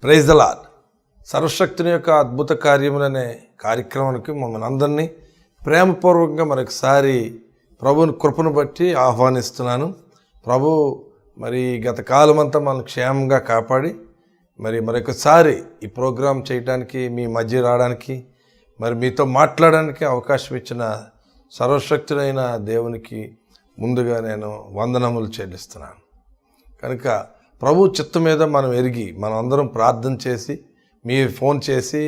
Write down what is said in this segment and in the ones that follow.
Praise the lord. సర్వశక్తుని యొక్క అద్భుత కార్యములనే కార్యక్రమానికి మమ్మల్ని అందరినీ ప్రేమపూర్వకంగా మరొకసారి ప్రభుని కృపను బట్టి ఆహ్వానిస్తున్నాను. ప్రభు మరి గత కాలమంతా మనల్ని క్షేమంగా కాపాడి మరొకసారి ఈ ప్రోగ్రాం చేయడానికి మీ మధ్య రావడానికి మీతో మాట్లాడడానికి అవకాశం ఇచ్చిన సర్వశక్తుడైన దేవునికి ముందుగా నేను వందనములు చెల్లిస్తున్నాను. కనుక ప్రభు చిత్తం మీద మనం ఎరిగి మనం అందరం ప్రార్థన చేసి మీరు ఫోన్ చేసి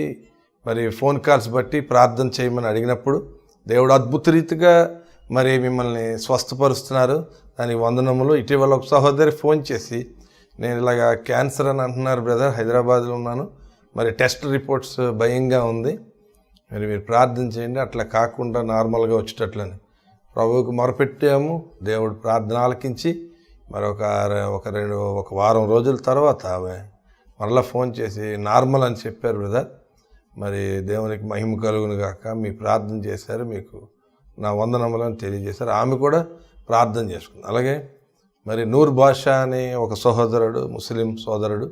ఫోన్ కాల్స్ బట్టి ప్రార్థన చేయమని అడిగినప్పుడు దేవుడు అద్భుత రీతిగా మిమ్మల్ని స్వస్థపరుస్తున్నారు. దానికి వందనములు. ఇటీవల ఒక సహోదరి ఫోన్ చేసి, నేను ఇలాగా క్యాన్సర్ అని అంటున్నారు బ్రదర్, హైదరాబాద్లో ఉన్నాను, టెస్ట్ రిపోర్ట్స్ భయంగా ఉంది, మీరు ప్రార్థన చేయండి, అట్లా కాకుండా నార్మల్గా వచ్చేటట్లని ప్రభువుకు మొరపెట్టాము. దేవుడు ప్రార్థన ఆలకించి ఒక వారం రోజుల తర్వాత ఆమె మరలా ఫోన్ చేసి నార్మల్ అని చెప్పారు బ్రదర్, దేవునికి మహిమ కలుగును గాక, మీ ప్రార్థన చేశారు, మీకు నా వందనములను తెలియజేశారు. ఆమె కూడా ప్రార్థన చేసుకుంది. అలాగే నూర్ బాషా అని ఒక సహోదరుడు, ముస్లిం సోదరుడు,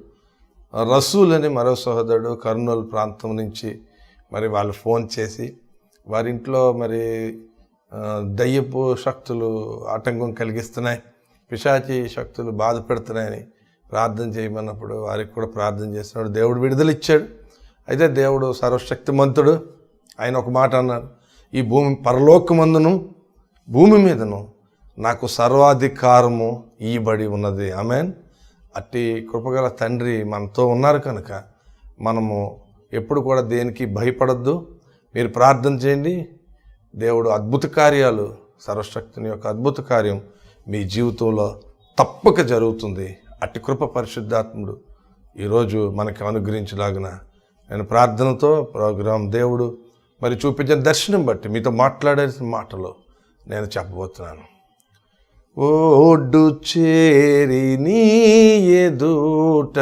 రసూల్ అని మరో సహోదరుడు కర్నూలు ప్రాంతం నుంచి వాళ్ళు ఫోన్ చేసి వారింట్లో దయ్యపు శక్తులు ఆటంకం కలిగిస్తున్నాయి, పిశాచి శక్తులు బాధ పెడుతున్నాయని ప్రార్థన చేయమన్నప్పుడు వారికి కూడా ప్రార్థన చేస్తున్నాడు. దేవుడు విడుదల ఇచ్చాడు. అయితే దేవుడు సర్వశక్తిమంతుడు. ఆయన ఒక మాట అన్నారు, ఈ భూమి పరలోకమందును భూమి మీదను నాకు సర్వాధికారము ఇయ్యబడి ఉన్నది. ఆమెన్. అట్టి కృపగల తండ్రి మనతో ఉన్నారు కనుక మనము ఎప్పుడు కూడా దేనికి భయపడద్దు. మీరు ప్రార్థన చేయండి. దేవుడు అద్భుత కార్యాలు, సర్వశక్తిని యొక్క అద్భుత కార్యం మీ జీవితంలో తప్పక జరుగుతుంది. అట్టి కృప పరిశుద్ధాత్ముడు ఈరోజు మనకి అనుగ్రహించలాగున నేను ప్రార్థనతో ప్రోగ్రాం దేవుడు చూపించిన దర్శనం బట్టి మీతో మాట్లాడాల్సిన మాటలు నేను చెప్పబోతున్నాను. ఓడు చేరి నీ ఎదుట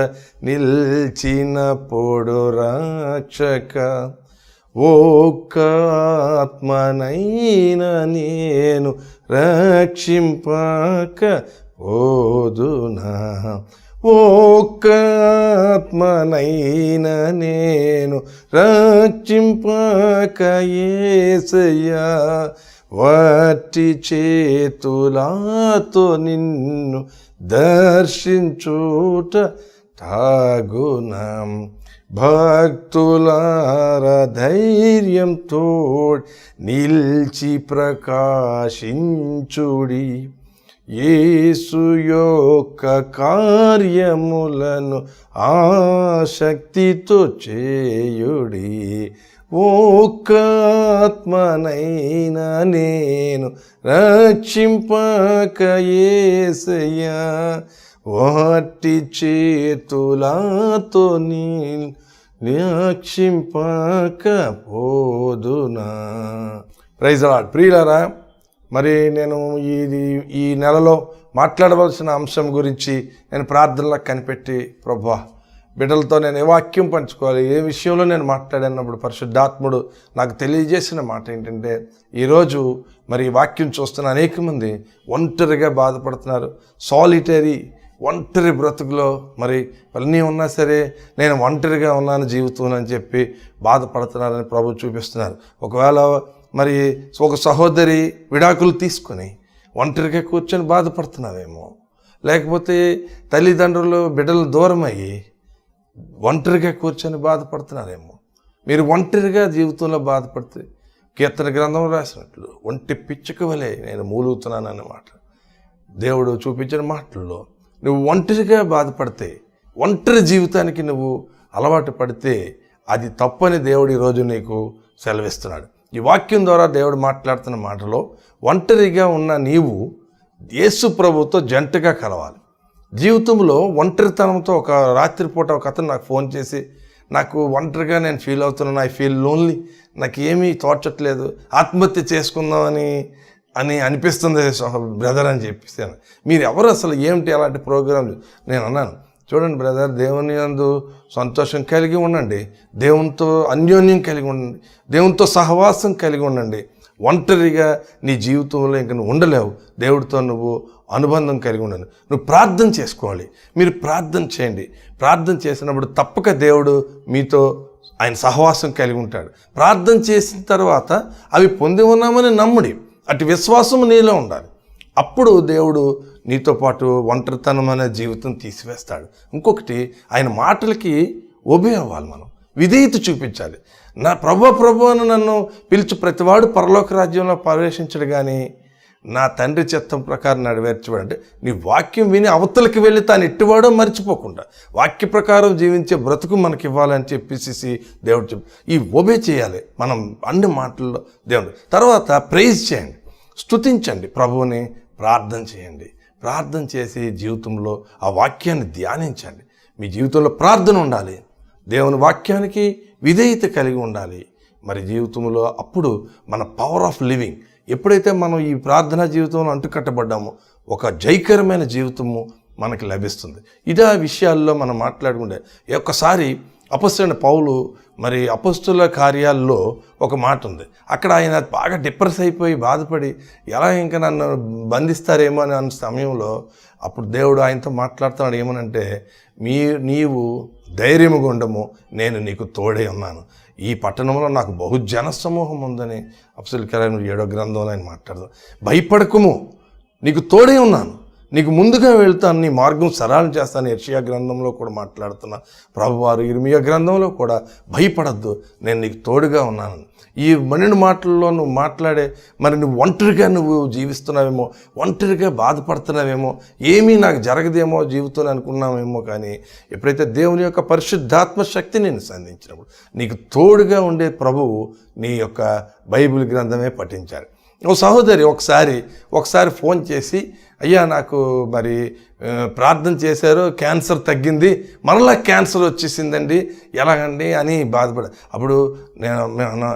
నిల్చిన పొడు రక్షక, ఒక్క ఆత్మనైనా నేను రక్షింపక పోదునా, ఒక్క ఆత్మనైనా నేను రక్షింపక యేసయ్యా, వట్టి చేతులాతో నిన్ను దర్శించుట తాగునా, భక్తులార ధైర్యంతో నిల్చి ప్రకాశించుడి, యేసు యొక్క కార్యములను ఆసక్తితో చేయుడి, ఒక్క ఆత్మనైనా నేను రక్షింపక యేసయ్యా, వాటి చేతులాతో రక్షింపక పోదునా. Praise the Lord. ప్రియులారా, నేను ఈ నెలలో మాట్లాడవలసిన అంశం గురించి నేను ప్రార్థనలో కనిపెట్టి, ప్రభువా బిడ్డలతో నేను ఏ వాక్యం పంచుకోవాలి, ఏ విషయంలో నేను మాట్లాడినప్పుడు పరిశుద్ధాత్ముడు నాకు తెలియజేసిన మాట ఏంటంటే, ఈరోజు ఈ వాక్యం చూస్తున్న అనేక మంది ఒంటరిగా బాధపడుతున్నారు. సాలిటరీ ఒంటరి బ్రతుకులో అన్నీ ఉన్నా సరే నేను ఒంటరిగా ఉన్నాను జీవితంలో అని చెప్పి బాధపడుతున్నారని ప్రభు చూపిస్తున్నారు. ఒకవేళ ఒక సహోదరి విడాకులు తీసుకొని ఒంటరిగా కూర్చొని బాధపడుతున్నావేమో, లేకపోతే తల్లిదండ్రులు బిడ్డలు దూరం అయ్యి ఒంటరిగా కూర్చొని బాధపడుతున్నారేమో. మీరు ఒంటరిగా జీవితంలో బాధపడితే కీర్తన గ్రంథం రాసినట్లు ఒంటి పిచ్చుక వలె నేను మూలుగుతున్నాను అన్నమాట. దేవుడు చూపించిన మాటల్లో నువ్వు ఒంటరిగా బాధపడితే, ఒంటరి జీవితానికి నువ్వు అలవాటు పడితే అది తప్పని దేవుడు ఈరోజు నీకు సెలవిస్తున్నాడు. ఈ వాక్యం ద్వారా దేవుడు మాట్లాడుతున్న మాటలో ఒంటరిగా ఉన్న నీవు యేసు ప్రభుతో జంటగా కలవాలి. జీవితంలో ఒంటరితనంతో ఒక రాత్రిపూట ఒక అతను నాకు ఫోన్ చేసి, నాకు ఒంటరిగా నేను ఫీల్ అవుతున్నాను, ఐ ఫీల్ లోన్లీ, నాకు ఏమీ తోచట్లేదు, ఆత్మహత్య చేసుకుందామని అనిపిస్తుంది బ్రదర్ అని చెప్పేసాను. మీరు ఎవరు అసలు ఏమిటి అలాంటి ప్రోగ్రాంలు? నేను అన్నాను, చూడండి బ్రదర్, దేవుని యందు సంతోషం కలిగి ఉండండి, దేవునితో అన్యోన్యం కలిగి ఉండండి, దేవునితో సహవాసం కలిగి ఉండండి. ఒంటరిగా నీ జీవితంలో ఇంక నువ్వు ఉండలేవు. దేవుడితో నువ్వు అనుబంధం కలిగి ఉండండి. నువ్వు ప్రార్థన చేసుకోవాలి. మీరు ప్రార్థన చేయండి. ప్రార్థన చేసినప్పుడు తప్పక దేవుడు మీతో ఆయన సహవాసం కలిగి ఉంటాడు. ప్రార్థన చేసిన తర్వాత అవి పొంది ఉన్నామని నమ్ముడి. అటు విశ్వాసం నీలో ఉండాలి. అప్పుడు దేవుడు నీతో పాటు ఒంటరితనం అనే జీవితం తీసివేస్తాడు. ఇంకొకటి, ఆయన మాటలకి ఒబే అవ్వాలి. మనం విధేయత చూపించాలి. నా ప్రభు అని నన్ను పిలిచి ప్రతివాడు పరలోక రాజ్యంలో ప్రవేశించడు, కానీ నా తండ్రి చిత్తం ప్రకారం నెరవేర్చబడి, అంటే నీ వాక్యం విని అవతలకి వెళ్ళి తాను ఎట్టివాడో మర్చిపోకుండా వాక్య ప్రకారం జీవించే బ్రతుకు మనకి ఇవ్వాలని చెప్పేసి దేవుడు ఈ ఒబే చేయాలి మనం అన్ని మాటల్లో దేవుడు. తర్వాత ప్రైజ్ చేయండి, స్తుతించండి ప్రభువుని, ప్రార్థన చేయండి. ప్రార్థన చేసి జీవితంలో ఆ వాక్యాన్ని ధ్యానించండి. మీ జీవితంలో ప్రార్థన ఉండాలి, దేవుని వాక్యానికి విధేయత కలిగి ఉండాలి. మరి జీవితంలో అప్పుడు మన పవర్ ఆఫ్ లివింగ్, ఎప్పుడైతే మనం ఈ ప్రార్థనా జీవితంలో అంటుకట్టబడ్డామో ఒక జయకరమైన జీవితము మనకి లభిస్తుంది. ఇదే విషయాల్లో మనం మాట్లాడుకుంటే, ఒక్కసారి అపొస్తలుడైన పౌలు మరి అపొస్తలుల కార్యాల్లో ఒక మాట ఉంది. అక్కడ ఆయన బాగా డిప్రెస్ అయిపోయి బాధపడి ఎలా ఇంకా నన్ను బంధిస్తారేమో అని అన్న సమయంలో అప్పుడు దేవుడు ఆయనతో మాట్లాడుతున్నాడు. ఏమనంటే, నీవు ధైర్యముగా ఉండము, నేను నీకు తోడే ఉన్నాను. ఈ పట్టణంలో నాకు బహుజన సమూహం ఉందని అపొస్తలుల కార్యాలు 7వ గ్రంథంలో ఆయన మాట్లాడతాను. భయపడకుము, నీకు తోడే ఉన్నాను, నీకు ముందుగా వెళ్తాను, నీ మార్గం సరళం చేస్తాను. యెషయా గ్రంథంలో కూడా మాట్లాడుతున్నా ప్రభువారు. ఇర్మియా గ్రంథంలో కూడా భయపడద్దు, నేను నీకు తోడుగా ఉన్నాను. ఈ 12 మాటల్లో నువ్వు మాట్లాడే, మరి నువ్వు ఒంటరిగా నువ్వు జీవిస్తున్నావేమో, ఒంటరిగా బాధపడుతున్నావేమో, ఏమీ నాకు జరగదేమో జీవితం అనుకున్నావేమో, కానీ ఎప్పుడైతే దేవుని యొక్క పరిశుద్ధాత్మ శక్తి నేను సంధించినప్పుడు నీకు తోడుగా ఉండే ప్రభువు నీ యొక్క బైబిల్ గ్రంథమే పఠించారు. ఓ సహోదరి ఒకసారి ఫోన్ చేసి, అయ్యా నాకు మరి ప్రార్థన చేశారు, క్యాన్సర్ తగ్గింది, మరలా క్యాన్సర్ వచ్చేసిందండి, ఎలాగండి అని బాధపడ. అప్పుడు నేను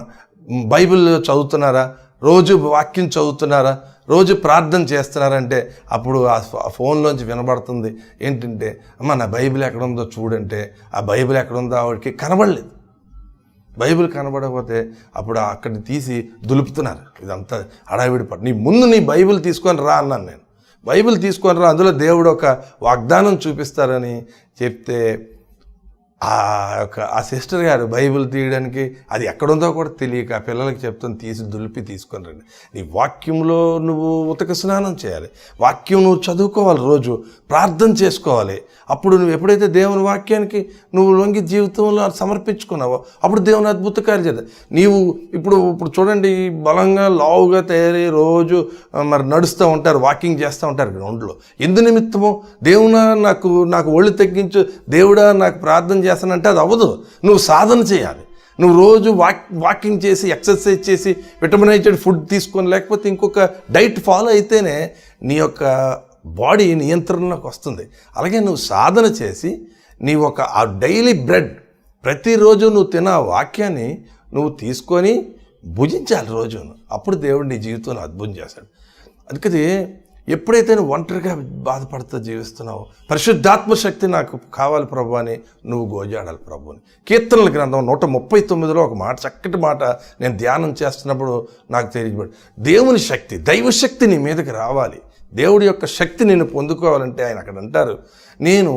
బైబిల్ చదువుతున్నారా, రోజు వాక్యం చదువుతున్నారా, రోజు ప్రార్థన చేస్తున్నారంటే అప్పుడు ఆ ఫోన్లోంచి వినబడుతుంది ఏంటంటే, అమ్మ నా బైబిల్ ఎక్కడ ఉందో చూడంటే ఆ బైబిల్ ఎక్కడ ఉందో ఆవిడకి కనబడలేదు. బైబిల్ కనబడకపోతే అప్పుడు అక్కడిని తీసి దులుపుతున్నారు. ఇదంతా హడావిడి పట్టు. నీ బైబిల్ తీసుకొని రా అన్నాను నేను. బైబిల్ తీసుకొని రా, అందులో దేవుడు ఒక వాగ్దానం చూపిస్తారని చెప్తే ఆ సిస్టర్ గారు బైబిల్ తీయడానికి అది ఎక్కడుందో కూడా తెలియక ఆ పిల్లలకి చెప్తాను, తీసి దులిపి తీసుకొని రండి. నీ వాక్యంలో నువ్వు ఉతక స్నానం చేయాలి, వాక్యం నువ్వు చదువుకోవాలి, రోజు ప్రార్థన చేసుకోవాలి. అప్పుడు నువ్వు ఎప్పుడైతే దేవుని వాక్యానికి నువ్వు లొంగి జీవితంలో సమర్పించుకున్నావో అప్పుడు దేవుని అద్భుత కార్యాలు చేద్దాం. నీవు ఇప్పుడు చూడండి, బలంగా లావుగా తయారై రోజు మరి నడుస్తూ ఉంటారు, వాకింగ్ చేస్తూ ఉంటారు గ్రౌండ్లో. ఎందు నిమిత్తమో దేవునా నాకు ఒళ్ళు తగ్గించు, దేవుడా నాకు ప్రార్థన చేస్తానంటే అది అవ్వదు. నువ్వు సాధన చేయాలి. నువ్వు రోజు వాకింగ్ చేసి, ఎక్సర్సైజ్ చేసి, విటమినైజ్డ్ ఫుడ్ తీసుకొని, లేకపోతే ఇంకొక డైట్ ఫాలో అయితేనే నీ యొక్క బాడీ నియంత్రణలోకి వస్తుంది. అలాగే నువ్వు సాధన చేసి ఆ డైలీ బ్రెడ్, ప్రతిరోజు నువ్వు తిన వాక్యాన్ని నువ్వు తీసుకొని భుజించాలి రోజును. అప్పుడు దేవుడు నీ జీవితంలో అద్భుతం చేశాడు. అందుకని ఎప్పుడైతే నువ్వు ఒంటరిగా బాధపడుతూ జీవిస్తున్నావో, పరిశుద్ధాత్మ శక్తి నాకు కావాలి ప్రభు అని నువ్వు గోజాడాలి ప్రభుని. కీర్తనల గ్రంథం 139లో ఒక మాట, చక్కటి మాట నేను ధ్యానం చేస్తున్నప్పుడు నాకు తెలియబడి, దేవుని శక్తి, దైవశక్తి నీ మీదకి రావాలి. దేవుడి యొక్క శక్తి నేను పొందుకోవాలంటే ఆయన అక్కడ అంటారు, నేను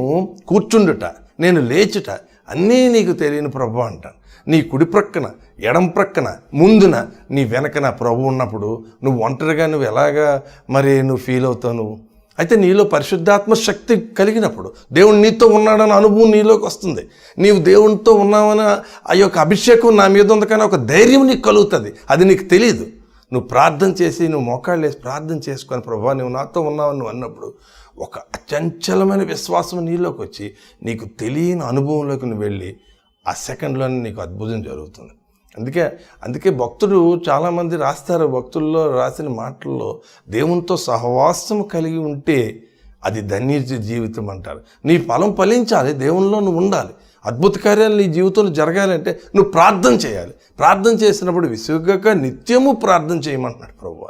కూర్చుండుట, నేను లేచుట అన్నీ నీకు తెలియని ప్రభు అంటాను. నీ కుడి ప్రక్కన, ఎడం ప్రక్కన, ముందున, నీ వెనకన ప్రభు ఉన్నప్పుడు నువ్వు ఒంటరిగా నువ్వు ఎలాగా మరి నువ్వు ఫీల్ అవుతావు? నువ్వు అయితే నీలో పరిశుద్ధాత్మ శక్తి కలిగినప్పుడు దేవుడు నీతో ఉన్నాడన్న అనుభవం నీలోకి వస్తుంది. నీవు దేవునితో ఉన్నావని ఆ యొక్క అభిషేకం నా మీద ఉంది, కానీ ఒక ధైర్యం నీకు కలుగుతుంది. అది నీకు తెలియదు. నువ్వు ప్రార్థన చేసి, నువ్వు మోకాళ్ళు వేసి ప్రార్థన చేసుకొని ప్రభు నువ్వు నాతో ఉన్నావని నువ్వు అన్నప్పుడు ఒక అచంచలమైన విశ్వాసం నీలోకి వచ్చి నీకు తెలియని అనుభవంలోకి నువ్వు వెళ్ళి ఆ సెకండ్లోనే నీకు అద్భుతం జరుగుతుంది. అందుకే భక్తులు చాలామంది రాస్తారు, భక్తుల్లో రాసిన మాటల్లో దేవునితో సహవాసం కలిగి ఉంటే అది ధన్య జీవితం అంటారు. నీ ఫలం ఫలించాలి, దేవునిలో నువ్వు ఉండాలి. అద్భుత కార్యాలు నీ జీవితంలో జరగాలంటే నువ్వు ప్రార్థన చేయాలి. ప్రార్థన చేసినప్పుడు విసుగక నిత్యము ప్రార్థన చేయమంటున్నాడు ప్రభువు.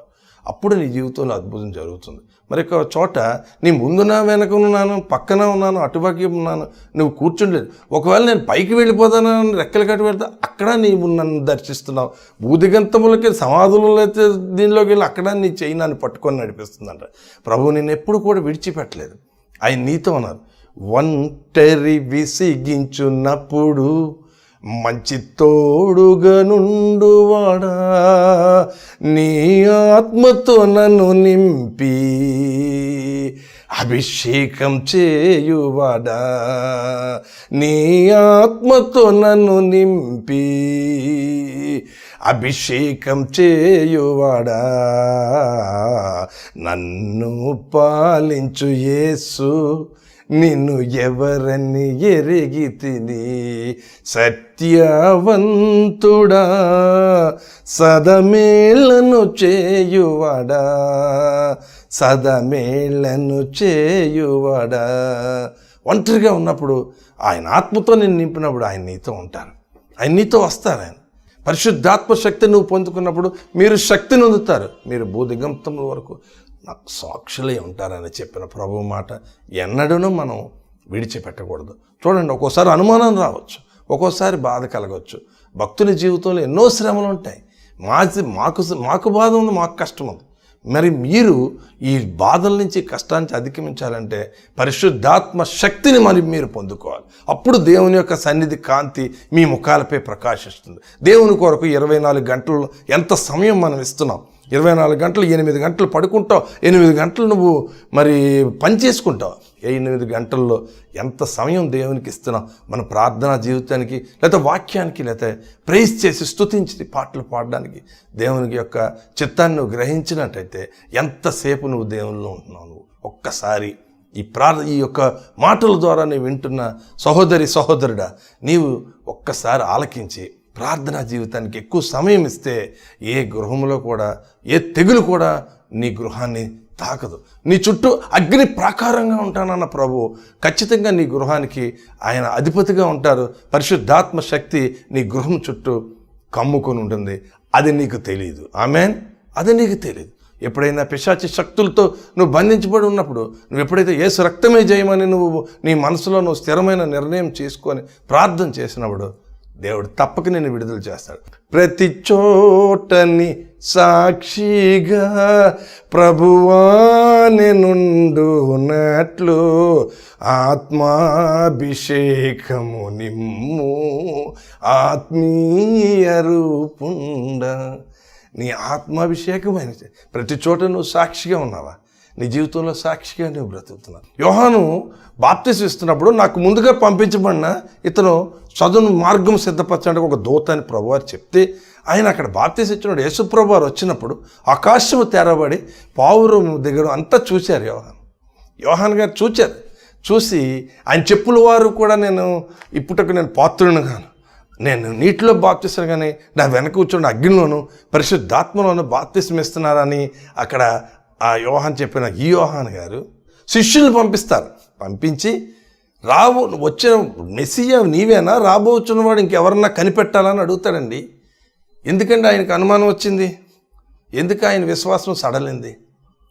అప్పుడు నీ జీవితంలో అద్భుతం జరుగుతుంది. మరి ఒక చోట నీ ముందున వెనక ఉన్నాను, పక్కన ఉన్నాను, అటుపక్క ఉన్నాను, నువ్వు కూర్చుండలేదు. ఒకవేళ నేను పైకి వెళ్ళిపోతాను, రెక్కలు కట్టి వెళ్తా, అక్కడ నీవు నన్ను దర్శిస్తున్నావు. భూదిగంతములకి సమాధులలో అయితే దీనిలోకి వెళ్ళి అక్కడ నీ చెయ్యి నన్ను పట్టుకొని నడిపిస్తుందంట. ప్రభువు నేను ఎప్పుడు కూడా విడిచిపెట్టలేదు. ఆయన నీతో ఉన్నారు. ఒంటరి విసిగించున్నప్పుడు మంచి తోడుగా నుండువాడా, నీ ఆత్మతో నన్ను నింపి అభిషేకం చేయువాడా, నీ ఆత్మతో నన్ను నింపి అభిషేకం చేయువాడా, నన్ను పాలించు యేసు, నిన్ను ఎవరని ఎరిగి తిని, సత్యవంతుడా, సదమేళ్లను చేయువాడా, సదమేళ్లను చేయువాడా. ఒంటరిగా ఉన్నప్పుడు ఆయన ఆత్మతో నేను నింపినప్పుడు ఆయన నీతో ఉంటారు, ఆయన నీతో వస్తారు. ఆయన పరిశుద్ధాత్మ శక్తి నువ్వు పొందుకున్నప్పుడు మీరు శక్తిని పొందుతారు. మీరు భూదిగంతముల వరకు నాకు సాక్షులై ఉంటారని చెప్పిన ప్రభు మాట ఎన్నడూ మనం విడిచిపెట్టకూడదు. చూడండి, ఒక్కోసారి అనుమానం రావచ్చు, ఒక్కోసారి బాధ కలగవచ్చు. భక్తుల జీవితంలో ఎన్నో శ్రమలు ఉంటాయి. మాకు బాధ ఉంది, మాకు కష్టం ఉంది. మరి మీరు ఈ బాధల నుంచి కష్టానికి అధిగమించాలంటే పరిశుద్ధాత్మ శక్తిని మరి మీరు పొందుకోవాలి. అప్పుడు దేవుని యొక్క సన్నిధి కాంతి మీ ముఖాలపై ప్రకాశిస్తుంది. దేవుని కొరకు 24 గంటలు ఎంత సమయం మనం ఇస్తున్నాం? 24 గంటలు, 8 గంటలు పడుకుంటావు, 8 గంటలు నువ్వు మరి పని చేసుకుంటావు. 8 గంటల్లో ఎంత సమయం దేవునికి ఇస్తున్నావు? మన ప్రార్థనా జీవితానికి, లేకపోతే వాక్యానికి, లేకపోతే ప్రైజ్ చేసి స్తుతించి పాటలు పాడడానికి దేవునికి యొక్క చిత్తాన్ని నువ్వు గ్రహించినట్టయితే ఎంతసేపు నువ్వు దేవునిలో ఉంటున్నావు. నువ్వు ఒక్కసారి ఈ యొక్క మాటల ద్వారా నీవు వింటున్న సహోదరుడా, నీవు ఒక్కసారి ఆలకించి ప్రార్థనా జీవితానికి ఎక్కువ సమయం ఇస్తే ఏ గృహంలో కూడా ఏ తెగులు కూడా నీ గృహాన్ని తాకదు. నీ చుట్టూ అగ్ని ప్రాకారంగా ఉంటానన్న ప్రభు ఖచ్చితంగా నీ గృహానికి ఆయన అధిపతిగా ఉంటారు. పరిశుద్ధాత్మ శక్తి నీ గృహం చుట్టూ కమ్ముకొని ఉంటుంది. అది నీకు తెలియదు. ఆమేన్. అది నీకు తెలియదు. ఎప్పుడైనా పిశాచి శక్తులతో నువ్వు బంధించబడి ఉన్నప్పుడు, నువ్వు ఎప్పుడైతే యేసు రక్తమే చేయమని నువ్వు నీ మనసులో నువ్వు స్థిరమైన నిర్ణయం చేసుకొని ప్రార్థన చేసినప్పుడు దేవుడు తప్పక నేను విడుదల చేస్తాడు. ప్రతి చోటని సాక్షిగా ప్రభువా నేనుండునట్లు ఆత్మాభిషేకము నిమ్ము ఆత్మీయ రూపుండ. నీ ఆత్మాభిషేకమైన ప్రతి చోట నువ్వు సాక్షిగా ఉన్నావా? నీ జీవితంలో సాక్షిగా నువ్వు బ్రతుకుతున్నావు. యోహాను బాప్తిసం ఇస్తున్నప్పుడు నాకు ముందుగా పంపించబడిన ఇతను చదువు మార్గం సిద్ధపరచడానికి ఒక దూత అని ప్రభువారు చెప్తే, ఆయన అక్కడ బాప్తిసం ఇచ్చినప్పుడు యేసు ప్రభువారు వచ్చినప్పుడు ఆకాశము తెరబడి పావురం దగ్గర అంతా చూశారు. యోహాన్ గారు చూసి ఆయన చెప్పుల వారు కూడా నేను ఇప్పుటకు నేను పాత్రుని గాను, నేను నీటిలో బాప్తిస్తాను కానీ నా వెనక కూర్చొని అగ్నిలోను పరిశుద్ధాత్మలోను బాప్తిసం ఇస్తున్నారని అక్కడ ఆ యోహాన్ చెప్పిన ఈ యోహాన్ గారు శిష్యులు పంపించి వచ్చిన మెస్సియా నీవేనా, రాబోతున్నవాడు ఇంకెవరన్నా కనిపెట్టాలని అడుగుతాడండి. ఎందుకంటే ఆయనకు అనుమానం వచ్చింది. ఎందుకు ఆయన విశ్వాసం సడలింది,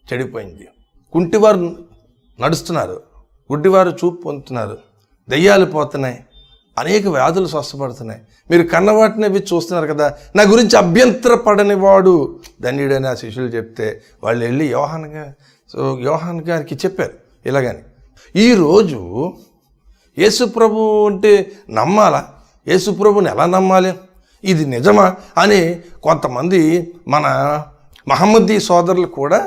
చెడిపోయింది. కుంటివారు నడుస్తున్నారు, గుడ్డివారు చూపు పొందుతున్నారు, దెయ్యాలు పోతున్నాయి, అనేక వ్యాధులు స్వస్థపడుతున్నాయి. మీరు కన్నవాటిని అవి చూస్తున్నారు కదా, నా గురించి అభ్యంతరపడని వాడు ధన్యుడని ఆ శిష్యులు చెప్తే వాళ్ళు వెళ్ళి యోహాన్ గారికి చెప్పారు ఇలాగని. ఈరోజు యేసుప్రభు అంటే నమ్మాలా? యేసుప్రభుని ఎలా నమ్మాలి? ఇది నిజమా అని కొంతమంది మన మహమ్మదీ సోదరులు కూడా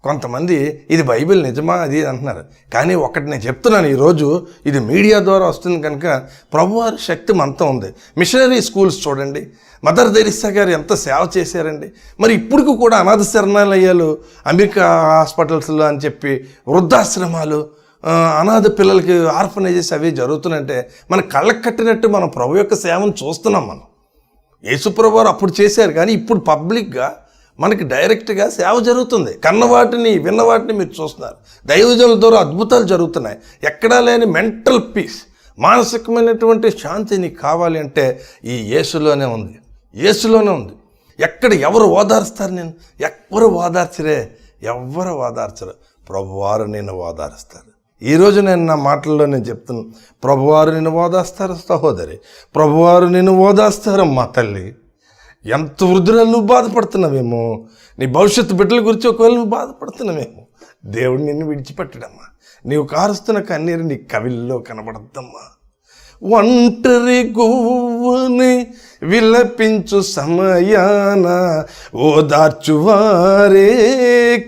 కొంతమంది ఇది బైబిల్ నిజమా అది అంటున్నారు. కానీ ఒకటి నేను చెప్తున్నాను, ఈరోజు ఇది మీడియా ద్వారా వస్తుంది కనుక ప్రభువారి శక్తి మనతో ఉంది. మిషనరీ స్కూల్స్ చూడండి, మదర్ తెరిసా గారు ఎంత సేవ చేశారండి. మరి ఇప్పటికి కూడా అనాథ శరణాలయాలు, అమెరికా హాస్పిటల్స్లో అని చెప్పి వృద్ధాశ్రమాలు, అనాథ పిల్లలకి ఆర్ఫనేజెస్ అవి జరుగుతున్నాయంటే మన కళ్ళకు కట్టినట్టు మనం ప్రభు యొక్క సేవను చూస్తున్నాం. మనం యేసుప్రభు వారు అప్పుడు చేశారు, కానీ ఇప్పుడు పబ్లిక్గా మనకి డైరెక్ట్గా సేవ జరుగుతుంది. కన్నవాటిని విన్నవాటిని మీరు చూస్తున్నారు. దైవజనుల ద్వారా అద్భుతాలు జరుగుతున్నాయి. ఎక్కడా లేని మెంటల్ పీస్, మానసికమైనటువంటి శాంతి నీకు కావాలి అంటే ఈ యేసులోనే ఉంది. ఎక్కడ ఎవరు ఓదార్స్తారు? నేను ఎవ్వరు ఓదార్చరే, ఎవ్వరు ఓదార్చరు. ప్రభువారు నేను ఓదారుస్తారు. ఈరోజు నేను నా మాటల్లో నేను చెప్తున్నాను, ప్రభువారు నిన్ను ఓదాస్తారు సహోదరి, ప్రభువారు నిన్ను ఓదాస్తారు అమ్మా తల్లి. ఎంత వృద్ధురాలు నువ్వు బాధపడుతున్నావేమో, నీ భవిష్యత్తు బిడ్డల గురించి ఒకవేళ నువ్వు బాధపడుతున్నావేమో, దేవుడు నిన్ను విడిచిపెట్టడమ్మా. నీవు కారుస్తున్న కన్నీరు నీ కవిల్లో కనబడద్దమ్మా. ఒంటరి గువ్వుని విలపించు సమయాన ఓదార్చువారే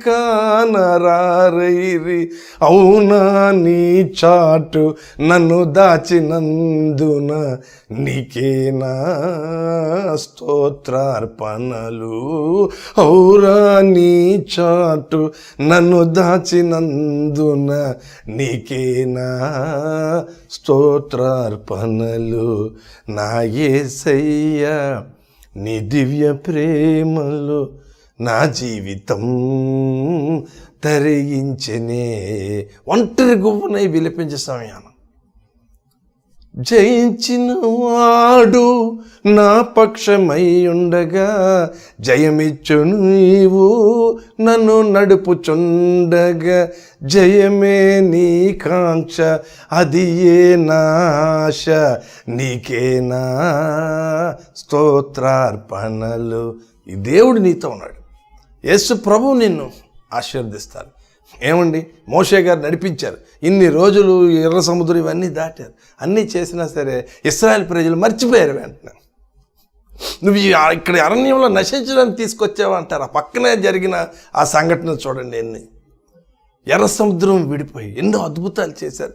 కానరారైరి. అవునా నీ చాటు నన్ను దాచినందున నీకేనా స్తోత్రార్పణలు. ఔరా నీ చాటు నన్ను దాచినందున నీకేనా స్తోత్రార్పణలు. నా యేసయ్యా నీ దివ్య ప్రేమలు నా జీవితం తరించనే. ఒంటరి గువ్వనై విలపించే సమయాన జయించిన వాడు నా పక్షమై ఉండగా, జయమిచ్చు నీవు నన్ను నడుపుచుండగా, జయమే నీ కాంక్ష అది ఏ నాశ, నీకేనా స్తోత్రార్పణలు. ఈ దేవుడు నీతో ఉన్నాడు. యేసు ప్రభువు నిన్ను ఆశీర్వదిస్తారు. ఏమండి, మోషే గారు నడిపించారు, ఇన్ని రోజులు ఎర్ర సముద్రం ఇవన్నీ దాటారు, అన్నీ చేసినా సరే ఇశ్రాయేల్ ప్రజలు మర్చిపోయారు. వెంటనే నువ్వు ఇక్కడ అరణ్యంలో నశించడానికి తీసుకొచ్చావు అంటారు. ఆ పక్కనే జరిగిన ఆ సంఘటన చూడండి. ఎర్ర సముద్రం విడిపోయి ఎన్నో అద్భుతాలు చేశారు.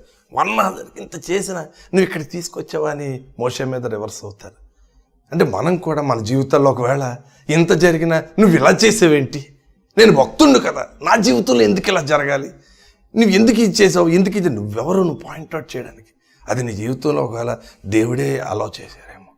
ఇంత చేసినా నువ్వు ఇక్కడ తీసుకొచ్చావా అని మోషే మీద రివర్స్ అవుతారు. అంటే మనం కూడా మన జీవితాల్లో ఒకవేళ ఇంత జరిగినా నువ్వు ఇలా చేసావేంటి, నేను భక్తుణ్ణి కదా, నా జీవితంలో ఎందుకు ఇలా జరగాలి, నువ్వు ఎందుకు ఇది చేసావు, ఎందుకు ఇది, నువ్వెవరు నువ్వు పాయింట్అవుట్ చేయడానికి? అది నీ జీవితంలో ఒకవేళ దేవుడే అలౌ చేశారేమో.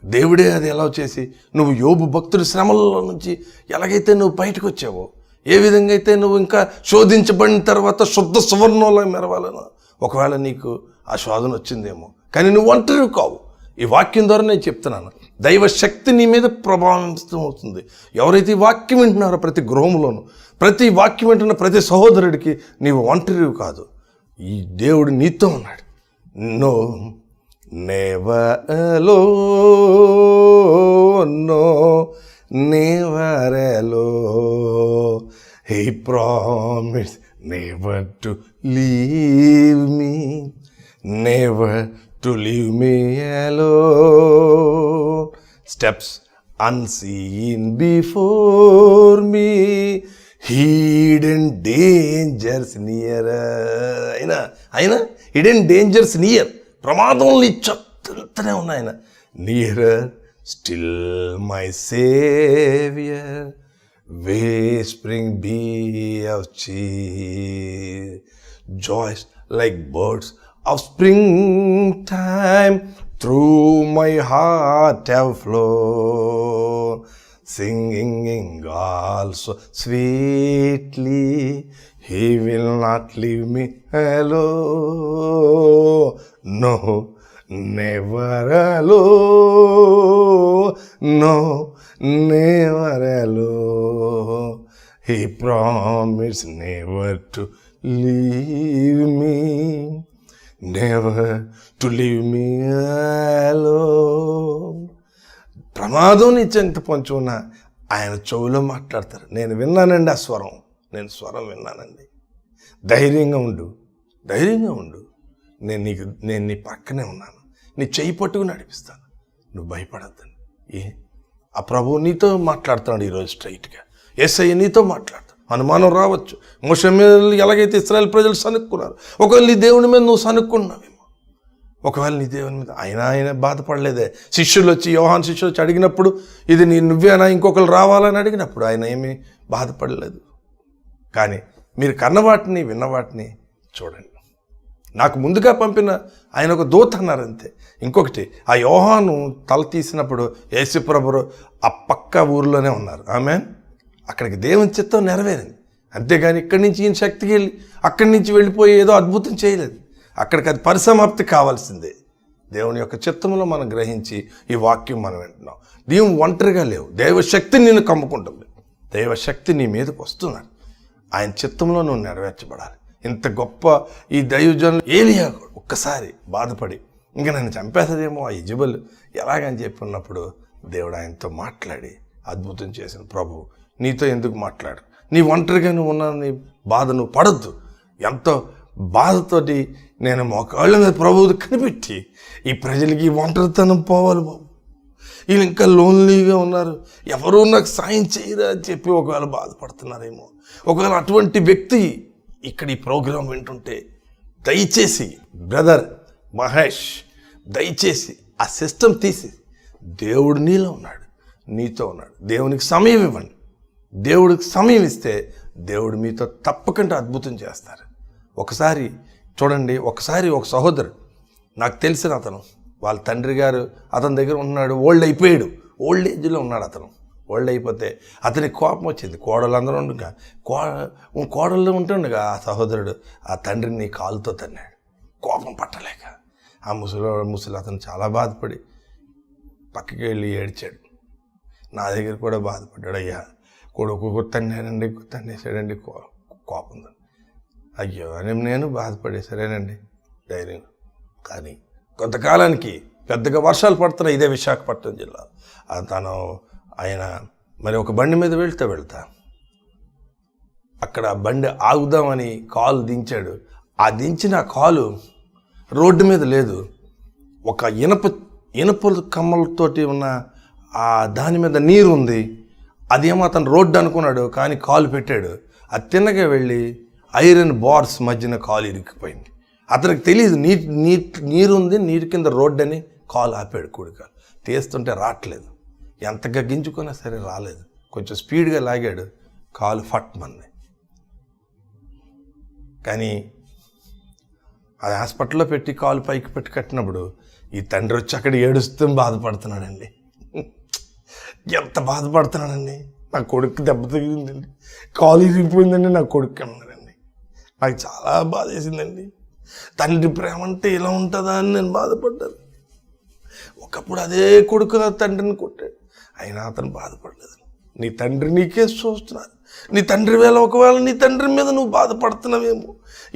దేవుడే అది అలౌ చేసి నువ్వు యోబు భక్తుడి శ్రమల నుంచి ఎలాగైతే నువ్వు బయటకు వచ్చావో, ఏ విధంగా అయితే నువ్వు ఇంకా శోధించబడిన తర్వాత శుద్ధ సువర్ణంలో మెరవాలను ఒకవేళ నీకు ఆ శోధన వచ్చిందేమో. కానీ నువ్వు ఒంటరి కావు. ఈ వాక్యం ద్వారా నేను చెప్తున్నాను, దైవ శక్తి నీ మీద ప్రభావితం అవుతుంది. ఎవరైతే ఈ వాక్యం వింటున్నారో ప్రతి గృహంలోనూ, ప్రతి వాక్యం వింటున్న ప్రతి సహోదరుడికి నీవు ఒంటరివి కాదు, ఈ దేవుడు నీతో ఉన్నాడు. No never alone, no never alone. He promised never to leave me, never to leave me alone. Steps unseen before me, hidden dangers near. అయినా hidden dangers near, ప్రమాదంలో చెప్తూనే ఉన్నాయి ఆయన. Nearer still my Savior, whispering be of cheer, joys like birds of springtime through my heart have flown, singing also sweetly, he will not leave me alone. No, never alone. No, never alone. He promised never to leave me, never to leave me alone. ప్రమాదం నుంచి ఎంత పొంచి ఉన్నా ఆయన చెవులో మాట్లాడతారు. నేను విన్నానండి ఆ స్వరం, నేను స్వరం విన్నానండి. ధైర్యంగా ఉండు, ధైర్యంగా ఉండు, నేను నీ పక్కనే ఉన్నాను, నీ చెయ్యి పట్టుకుని నడిపిస్తాను, నువ్వు భయపడద్దండి. ఆ ప్రభువు నీతో మాట్లాడుతున్నాడు ఈరోజు స్ట్రైట్గా. యేసయ్య నీతో మాట్లాడతాడు. అనుమానం రావచ్చు, మోషే మీద ఎలాగైతే ఇశ్రాయేల్ ప్రజలు సనుక్కున్నారు, ఒకవేళ నీ దేవుని మీద నువ్వు సనుక్కున్నావేమో. ఒకవేళ నీ దేవుని మీద ఆయన బాధపడలేదే. శిష్యులు వచ్చి, యోహాను శిష్యులు వచ్చి అడిగినప్పుడు ఇది నువ్వేనా ఇంకొకరు రావాలని అడిగినప్పుడు ఆయన ఏమీ బాధపడలేదు. కానీ మీరు కన్నవాటిని విన్నవాటిని చూడండి. నాకు ముందుగా పంపిన ఆయన ఒక దూత అన్నారంతే. ఇంకొకటి, ఆ యోహాను తల తీసినప్పుడు యేసుప్రభువు ఆ పక్క ఊరిలోనే ఉన్నారు. ఆమెన్. అక్కడికి దేవుని చిత్తం నెరవేరింది. అంతేగాని ఇక్కడి నుంచి ఈయన శక్తికి వెళ్ళి అక్కడి నుంచి వెళ్ళిపోయి ఏదో అద్భుతం చేయలేదు. అక్కడికి అది పరిసమాప్తి కావాల్సిందే. దేవుని యొక్క చిత్తంలో మనం గ్రహించి ఈ వాక్యం మనం వింటున్నాం. నీవు ఒంటరిగా లేవు. దైవశక్తి నిన్ను కమ్ముకుంటుంది. దైవశక్తి నీ మీదకి వస్తున్నారు. ఆయన చిత్తంలో నువ్వు నెరవేర్చబడాలి. ఇంత గొప్ప ఈ దైవజనులు ఏలియా ఒక్కసారి బాధపడి ఇంకా నన్ను చంపేస్తుందేమో ఆ యెజెబెల్ ఎలాగని చెప్పినప్పుడు దేవుడు ఆయనతో మాట్లాడి అద్భుతం చేసిన ప్రభు నీతో ఎందుకు మాట్లాడు, నీ ఒంటరిగా నువ్వు ఉన్న నీ బాధ నువ్వు పడద్దు. ఎంతో బాధతోటి నేను మోకాళ్ళ మీద ప్రభువు కనిపెట్టి ఈ ప్రజలకి ఒంటరితనం పోవాలి బాబు, వీళ్ళు ఇంకా లోన్లీగా ఉన్నారు, ఎవరూ నాకు సాయం చేయరా అని చెప్పి ఒకవేళ బాధపడుతున్నారేమో. ఒకవేళ అటువంటి వ్యక్తి ఇక్కడ ఈ ప్రోగ్రాం వింటుంటే దయచేసి బ్రదర్ మహేష్, దయచేసి ఆ సిస్టమ్ తీసి దేవుడు నీలో ఉన్నాడు, నీతో ఉన్నాడు. దేవునికి సమయం ఇవ్వండి. దేవుడికి సమయం ఇస్తే దేవుడు మీతో తప్పకుండా అద్భుతం చేస్తారు. ఒకసారి చూడండి, ఒకసారి ఒక సహోదరుడు నాకు తెలిసిన అతను, వాళ్ళ తండ్రి గారు అతని దగ్గర ఉన్నాడు, ఓల్డ్ అయిపోయాడు, ఓల్డ్ ఏజ్లో ఉన్నాడు అతను. ఓల్డ్ అయిపోతే అతనికి కోపం వచ్చింది. కోడలందరూ ఉండగా కోడల్లో ఉంటుండగా ఆ సహోదరుడు ఆ తండ్రిని కాలుతో తన్నాడు, కోపం పట్టలేక. ఆ ముసలి అతను చాలా బాధపడి పక్కకి వెళ్ళి ఏడ్చాడు. నా దగ్గర కూడా బాధపడ్డాడు, అయ్యా కొడుకు తన్నానండి, తన్నేసాడండి కోపంతో. అయ్యో అని నేను బాధపడే, సరేనండి ధైర్యం. కానీ కొంతకాలానికి పెద్దగా వర్షాలు పడుతున్నాయి ఇదే విశాఖపట్నం జిల్లా. ఆయన మరి ఒక బండి మీద వెళ్తా అక్కడ బండి ఆగుదామని కాలు దించాడు. ఆ దించిన కాలు రోడ్డు మీద లేదు, ఒక ఇనప కమ్మలతోటి ఉన్న ఆ దాని మీద నీరు ఉంది. అదేమో అతను రోడ్డు అనుకున్నాడు, కానీ కాలు పెట్టాడు. అది తిన్నగా వెళ్ళి ఐరన్ బార్స్ మధ్యన కాలు ఇరికిపోయింది. అతనికి తెలియదు నీరు ఉంది, నీరు కింద రోడ్డు అని కాలు ఆపాడు. కూడికాలు తీస్తుంటే రావట్లేదు, ఎంత గగ్గించుకున్నా సరే రాలేదు. కొంచెం స్పీడ్గా లాగాడు, కాలు ఫట్మన్నాయి. కానీ అది హాస్పిటల్లో పెట్టి కాలు పైకి పెట్టి కట్టినప్పుడు ఈ తండ్రి వచ్చి అక్కడ ఏడుస్తూ బాధపడుతున్నాడండి. ఎంత బాధపడుతున్నాడండి, నా కొడుకు దెబ్బ తగిలిందండి, కాలు ఇరిగిపోయిందండి నా కొడుకు అన్నాడండి. నాకు చాలా బాధ వేసిందండి. తండ్రి ప్రేమ అంటే ఇలా ఉంటుందా అని నేను బాధపడ్డాను. ఒకప్పుడు అదే కొడుకు తండ్రిని కొట్టాడు, అయినా అతను బాధపడలేదు. నీ తండ్రి నీకే చూస్తున్నారు. నీ తండ్రి ఒకవేళ నీ తండ్రి మీద నువ్వు బాధపడుతున్నావేమో,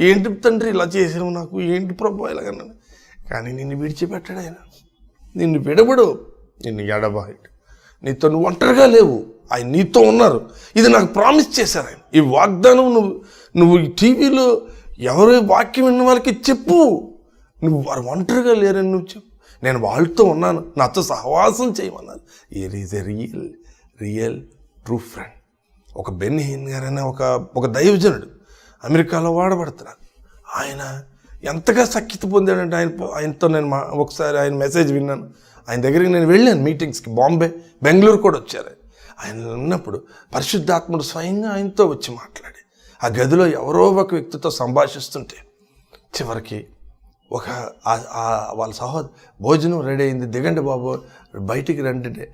ఏంటి తండ్రి ఇలా చేసావు నాకు, ఏంటి ప్రభు ఇలాగన్నాను. కానీ నిన్ను విడిచిపెట్టాడు ఆయన, నిన్ను విడబడు, నిన్ను ఎడబాయడు. నీతో నువ్వు ఒంటరిగా లేవు, ఆయన నీతో ఉన్నారు. ఇది నాకు ప్రామిస్ చేశారు ఆయన. ఈ వాగ్దానం నువ్వు ఈ టీవీలో ఎవరు వాక్యం విన్న వాళ్ళకి చెప్పు, నువ్వు వారు ఒంటరిగా లేరని నువ్వు చెప్పు. నేను వాళ్ళతో ఉన్నాను, నాతో సహవాసం చేయమన్నారు. Is a real true friend. ఒక బెన్ హీన్ గారైనా ఒక దైవజనుడు అమెరికాలో వాడబడుతున్నారు. ఆయన ఎంతగా సఖ్యత పొందాడంటే ఆయనతో నేను ఒకసారి ఆయన మెసేజ్ విన్నాను. ఆయన దగ్గరికి నేను వెళ్ళాను మీటింగ్స్కి, బెంగళూరు కూడా వచ్చారు. ఆయన ఉన్నప్పుడు పరిశుద్ధాత్ముడు స్వయంగా ఆయనతో వచ్చి మాట్లాడి ఆ గదిలో ఎవరో ఒక వ్యక్తితో సంభాషిస్తుంటే చివరికి వాళ్ళ భోజనం రెడీ అయింది, దిగండి బాబు బయటికి రండి,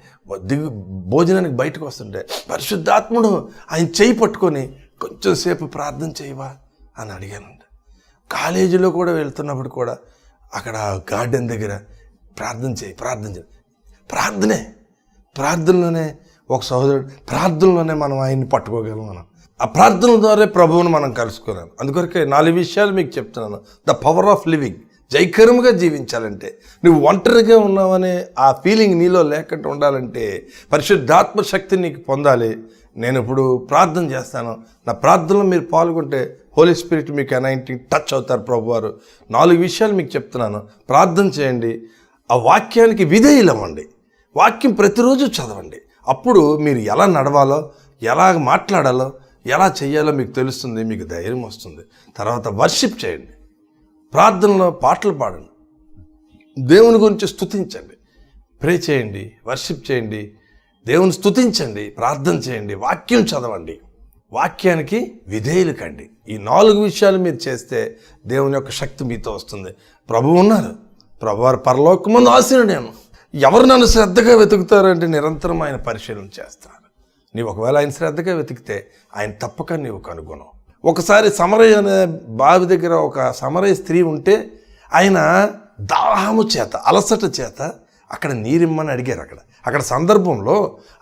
భోజనానికి బయటకు వస్తుంటే పరిశుద్ధాత్ముడు ఆయన చేయి పట్టుకొని కొంచెం సేపు ప్రార్థన చేయవా అని అడిగానంట. కాలేజీలో కూడా వెళ్తున్నప్పుడు కూడా అక్కడ గార్డెన్ దగ్గర ప్రార్థన చేయి ప్రార్థనలోనే ఒక సహోదరుడు, ప్రార్థనలోనే మనం ఆయన్ని పట్టుకోగలం. మనం ఆ ప్రార్థన ద్వారా ప్రభువును మనం కలుసుకోలేము. అందుకొరకే 4 విషయాలు మీకు చెప్తున్నాను. The power of living. జయకరముగా జీవించాలంటే, నువ్వు ఒంటరిగా ఉన్నావనే ఆ ఫీలింగ్ నీలో లేకుండా ఉండాలంటే పరిశుద్ధాత్మ శక్తిని నీకు పొందాలి. నేను ఇప్పుడు ప్రార్థన చేస్తాను, నా ప్రార్థనలో మీరు పాల్గొంటే హోలీ స్పిరిట్ మీకు అనాయింటింగ్ టచ్ అవుతారు ప్రభువారు. 4 విషయాలు మీకు చెప్తున్నాను, ప్రార్థన చేయండి. ఆ వాక్యానికి విధేయులవ్వండి. వాక్యం ప్రతిరోజు చదవండి. అప్పుడు మీరు ఎలా నడవాలో, ఎలా మాట్లాడాలో, ఎలా చేయాలో మీకు తెలుస్తుంది, మీకు ధైర్యం వస్తుంది. తర్వాత వర్షిప్ చేయండి, ప్రార్థనలో పాటలు పాడండి, దేవుని గురించి స్తుతించండి, ప్రే చేయండి, వర్షిప్ చేయండి, దేవుని స్తుతించండి, ప్రార్థన చేయండి, వాక్యం చదవండి, వాక్యానికి విధేయులు కండి. ఈ 4 విషయాలు మీరు చేస్తే దేవుని యొక్క శక్తి మీతో వస్తుంది. ప్రభువు ఉన్నారు, ప్రభువారు పరలోకమందు ఆసీనుడేను. ఎవరు నన్ను శ్రద్ధగా వెతుకుతారంటే నిరంతరం ఆయన పరిశీలన చేస్తారు. నీవు ఒకవేళ ఆయన శ్రద్ధగా వెతికితే ఆయన తప్పక నీవు కనుగొనవు. ఒకసారి సమరయ అనే బావి దగ్గర ఒక సమరయ స్త్రీ ఉంటే ఆయన దాహము చేత, అలసట చేత అక్కడ నీరిమ్మని అడిగారు. అక్కడ సందర్భంలో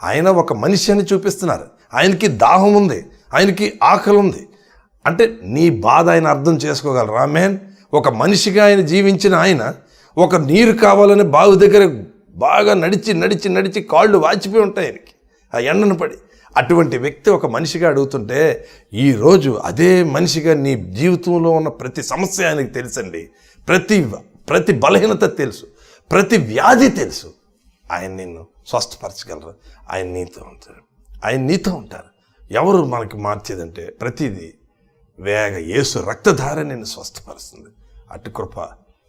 ఆయన ఒక మనిషి అని చూపిస్తున్నారు. ఆయనకి దాహం ఉంది, ఆయనకి ఆకలి ఉంది. అంటే నీ బాధ ఆయన అర్థం చేసుకోగలరు. ఆమేన్. ఒక మనిషిగా ఆయన జీవించిన ఆయన ఒక నీరు కావాలని బావి దగ్గర బాగా నడిచి కాళ్ళు వాచిపోయి ఉంటాయి ఆయనకి, ఆ ఎండను పడి. అటువంటి వ్యక్తి ఒక మనిషిగా అడుగుతుంటే, ఈరోజు అదే మనిషిగా నీ జీవితంలో ఉన్న ప్రతి సమస్య ఆయనకి తెలుసండి. ప్రతి బలహీనత తెలుసు, ప్రతి వ్యాధి తెలుసు. ఆయన నిన్ను స్వస్థపరచగలరు. ఆయన నీతో ఉంటారు. ఎవరు మనకి మార్చేదంటే ప్రతిదీ యేసు రక్తధార నిన్ను స్వస్థపరుస్తుంది. అటు కృప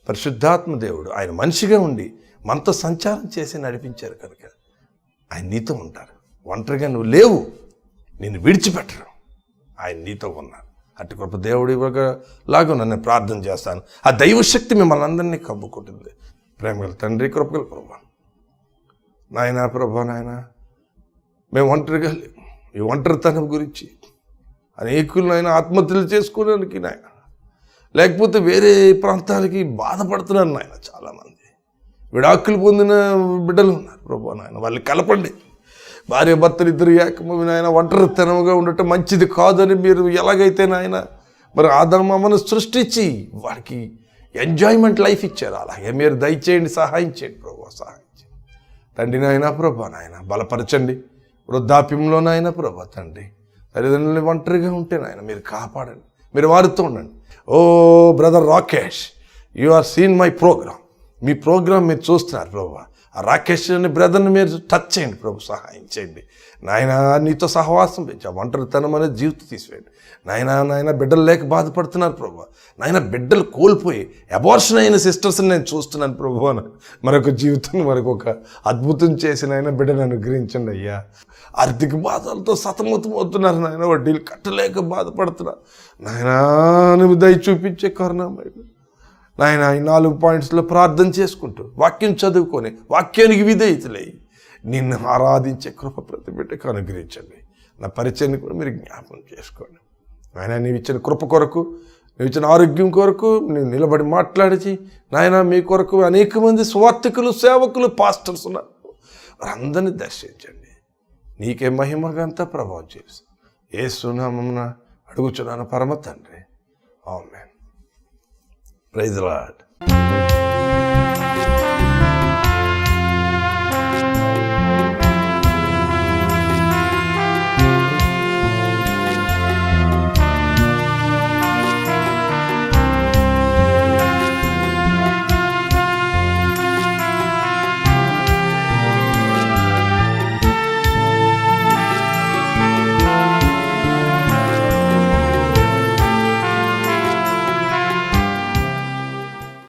పరిశుద్ధాత్మ దేవుడు ఆయన మనిషిగా ఉండి మనతో సంచారం చేసి నడిపించారు కనుక ఆయన నీతో ఉంటారు. ఒంటరిగా నువ్వు లేవు, నిన్ను విడిచిపెట్టరు. ఆయన నీతో ఉన్నారు. అటు కృప దేవుడు ఇవ్వలాగా నన్ను ప్రార్థన చేస్తాను. ఆ దైవశక్తి మిమ్మల్ని అందరినీ కమ్ముకుంటుంది. ప్రేమగల తండ్రి, కృపగల ప్రభా, నాయనా ప్రభా, నాయన మేము ఒంటరిగా లేము. ఈ ఒంటరితనం గురించి అనేకులు నాయన ఆత్మహత్యలు చేసుకోవడానికి నాయన, లేకపోతే వేరే ప్రాంతాలకి బాధపడుతున్నారు నాయన. చాలామంది విడాకులు పొందిన బిడ్డలు ఉన్నారు ప్రభా. నాయన వాళ్ళని కలపండి. భార్య భర్తలు ఇద్దరు ఏకమవి నాయన. ఒంటరితనముగా ఉండటం మంచిది కాదని మీరు ఎలాగైతే నాయన మరి ఆదామను సృష్టించి వాడికి ఎంజాయ్మెంట్ లైఫ్ ఇచ్చారు, అలాగే మీరు దయచేయండి, సహాయం చేయండి ప్రభా, సహాయం చేయండి తండ్రి. నాయన ప్రభా, నాయన బలపరచండి. వృద్ధాప్యంలో నాయన ప్రభా తండ్రి, తల్లిదండ్రులు ఒంటరిగా ఉంటే నాయన మీరు కాపాడండి, మీరు వారితో ఉండండి. Oh brother Rakesh, you are seen my programme. మీ ప్రోగ్రామ్ మీరు చూస్తున్నారు ప్రభా. ఆ రాకేష్ అనే బ్రదర్ని మీరు టచ్ చేయండి ప్రభు, సహాయం చేయండి నాయన. నీతో సహవాసం పెంచా, ఒంటరితనం అనేది జీవితం తీసివేయండి నాయన. బిడ్డలు లేక బాధపడుతున్నారు ప్రభు. నాయన బిడ్డలు కోల్పోయి అబార్షన్ అయిన సిస్టర్స్ని నేను చూస్తున్నాను ప్రభు. మరొక జీవితం, మరొక అద్భుతం చేసి నాయన బిడ్డను అనుగ్రహించండి అయ్యా. ఆర్థిక బాధలతో సతమతమవుతున్నారు నాయన, వడ్డీలు కట్టలేక బాధపడుతున్నారు నాయన. నువ్వు దయ చూపించే కరుణామయుడు నాయన. ఈ 4 పాయింట్స్లో ప్రార్థన చేసుకుంటూ వాక్యం చదువుకొని వాక్యానికి విధేయతలై నిన్ను ఆరాధించే కృప ప్రతి బిడ్డకు అనుగ్రహించండి. నా పరిచయాన్ని కూడా మీరు జ్ఞాపకం చేసుకోండి నాయన. నీవు ఇచ్చిన కృప కొరకు, నువ్వు ఇచ్చిన ఆరోగ్యం కొరకు నేను నిలబడి మాట్లాడిచి నాయన, మీ కొరకు అనేక మంది స్వార్థికులు, సేవకులు, పాస్టర్స్ ఉన్నారు. వారందరినీ దర్శించండి. నీకే మహిమగంతా ప్రభావం చేసి యేసు నామమున అడుగుచున్నాను పరమ తండ్రి. ఆమేన్. Praise the lord.